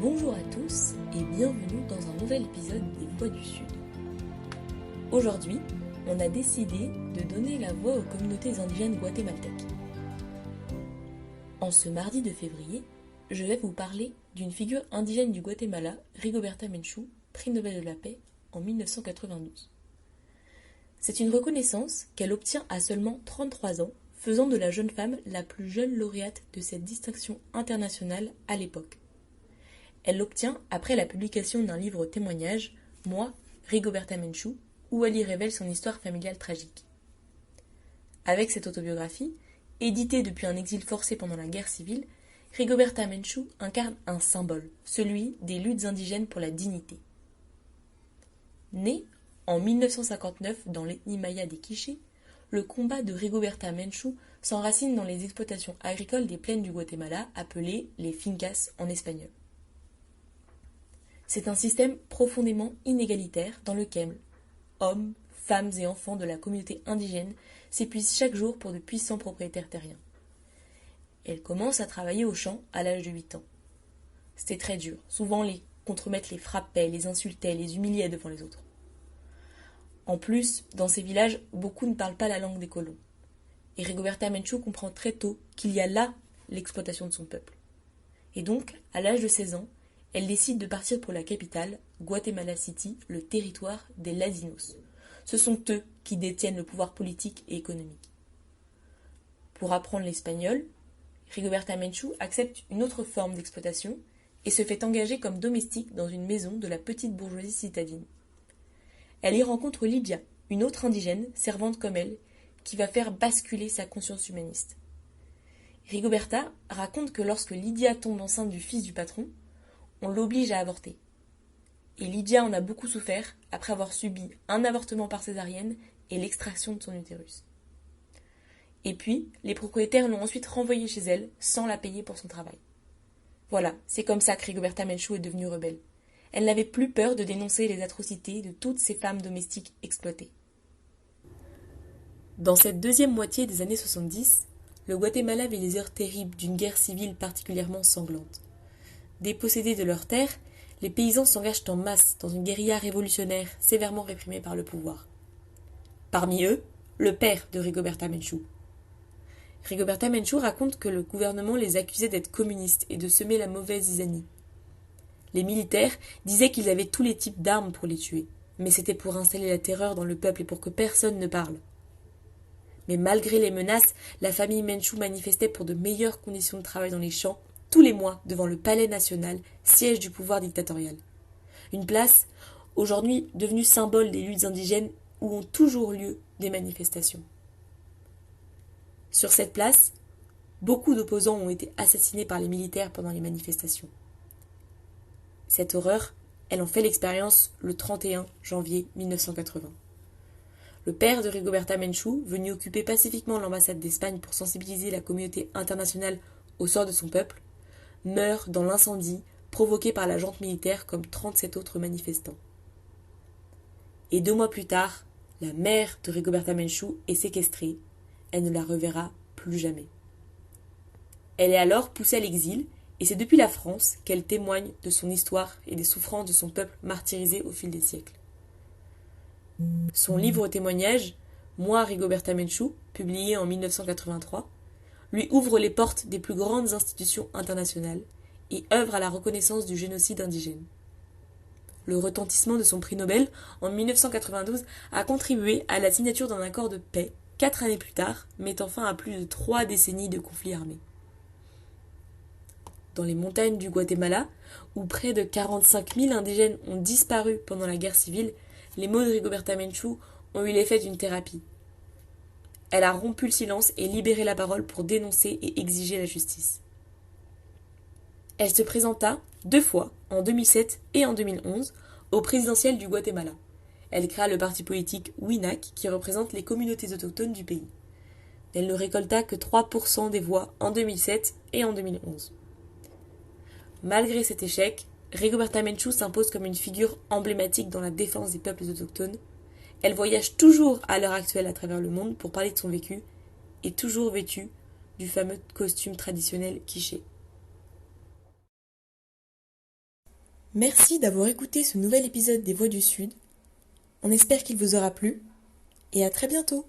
Bonjour à tous et bienvenue dans un nouvel épisode des Voix du Sud. Aujourd'hui, on a décidé de donner la voix aux communautés indigènes guatémaltèques. En ce mardi de février, je vais vous parler d'une figure indigène du Guatemala, Rigoberta Menchú, prix Nobel de la paix en 1992. C'est une reconnaissance qu'elle obtient à seulement 33 ans, faisant de la jeune femme la plus jeune lauréate de cette distinction internationale à l'époque. Elle l'obtient après la publication d'un livre témoignage, Moi, Rigoberta Menchú, où elle y révèle son histoire familiale tragique. Avec cette autobiographie, éditée depuis un exil forcé pendant la guerre civile, Rigoberta Menchú incarne un symbole, celui des luttes indigènes pour la dignité. Née en 1959 dans l'ethnie maya des Quichés, le combat de Rigoberta Menchú s'enracine dans les exploitations agricoles des plaines du Guatemala, appelées les fincas en espagnol. C'est un système profondément inégalitaire dans lequel hommes, femmes et enfants de la communauté indigène s'épuisent chaque jour pour de puissants propriétaires terriens. Elle commence à travailler au champ à l'âge de 8 ans. C'était très dur. Souvent, les contremaîtres les frappaient, les insultaient, les humiliaient devant les autres. En plus, dans ces villages, beaucoup ne parlent pas la langue des colons. Et Rigoberta Menchú comprend très tôt qu'il y a là l'exploitation de son peuple. Et donc, à l'âge de 16 ans, elle décide de partir pour la capitale, Guatemala City, le territoire des Ladinos. Ce sont eux qui détiennent le pouvoir politique et économique. Pour apprendre l'espagnol, Rigoberta Menchú accepte une autre forme d'exploitation et se fait engager comme domestique dans une maison de la petite bourgeoisie citadine. Elle y rencontre Lydia, une autre indigène, servante comme elle, qui va faire basculer sa conscience humaniste. Rigoberta raconte que lorsque Lydia tombe enceinte du fils du patron, on l'oblige à avorter. Et Lydia en a beaucoup souffert après avoir subi un avortement par césarienne et l'extraction de son utérus. Et puis, les propriétaires l'ont ensuite renvoyée chez elle sans la payer pour son travail. Voilà, c'est comme ça que Rigoberta Menchú est devenue rebelle. Elle n'avait plus peur de dénoncer les atrocités de toutes ces femmes domestiques exploitées. Dans cette deuxième moitié des années 70, le Guatemala vit les heures terribles d'une guerre civile particulièrement sanglante. Dépossédés de leurs terres, les paysans s'engagent en masse dans une guérilla révolutionnaire sévèrement réprimée par le pouvoir. Parmi eux, le père de Rigoberta Menchú. Rigoberta Menchú raconte que le gouvernement les accusait d'être communistes et de semer la mauvaise zizanie. Les militaires disaient qu'ils avaient tous les types d'armes pour les tuer, mais c'était pour installer la terreur dans le peuple et pour que personne ne parle. Mais malgré les menaces, la famille Menchú manifestait pour de meilleures conditions de travail dans les champs, tous les mois devant le Palais national, siège du pouvoir dictatorial. Une place, aujourd'hui devenue symbole des luttes indigènes où ont toujours lieu des manifestations. Sur cette place, beaucoup d'opposants ont été assassinés par les militaires pendant les manifestations. Cette horreur, elle en fait l'expérience le 31 janvier 1980. Le père de Rigoberta Menchú, venu occuper pacifiquement l'ambassade d'Espagne pour sensibiliser la communauté internationale au sort de son peuple, meurt dans l'incendie provoqué par la junte militaire comme 37 autres manifestants. Et 2 mois plus tard, la mère de Rigoberta Menchú est séquestrée. Elle ne la reverra plus jamais. Elle est alors poussée à l'exil et c'est depuis la France qu'elle témoigne de son histoire et des souffrances de son peuple martyrisé au fil des siècles. Son livre témoignage, Moi, Rigoberta Menchú, publié en 1983, lui ouvre les portes des plus grandes institutions internationales et œuvre à la reconnaissance du génocide indigène. Le retentissement de son prix Nobel en 1992 a contribué à la signature d'un accord de paix 4 années plus tard, mettant fin à plus de 3 décennies de conflits armés. Dans les montagnes du Guatemala, où près de 45 000 indigènes ont disparu pendant la guerre civile, les mots de Rigoberta Menchú ont eu l'effet d'une thérapie. Elle a rompu le silence et libéré la parole pour dénoncer et exiger la justice. Elle se présenta 2 fois, en 2007 et en 2011, au présidentiel du Guatemala. Elle créa le parti politique WINAC qui représente les communautés autochtones du pays. Elle ne récolta que 3% des voix en 2007 et en 2011. Malgré cet échec, Rigoberta Menchú s'impose comme une figure emblématique dans la défense des peuples autochtones. Elle voyage toujours à l'heure actuelle à travers le monde pour parler de son vécu et toujours vêtue du fameux costume traditionnel quiché. Merci d'avoir écouté ce nouvel épisode des Voix du Sud. On espère qu'il vous aura plu et à très bientôt.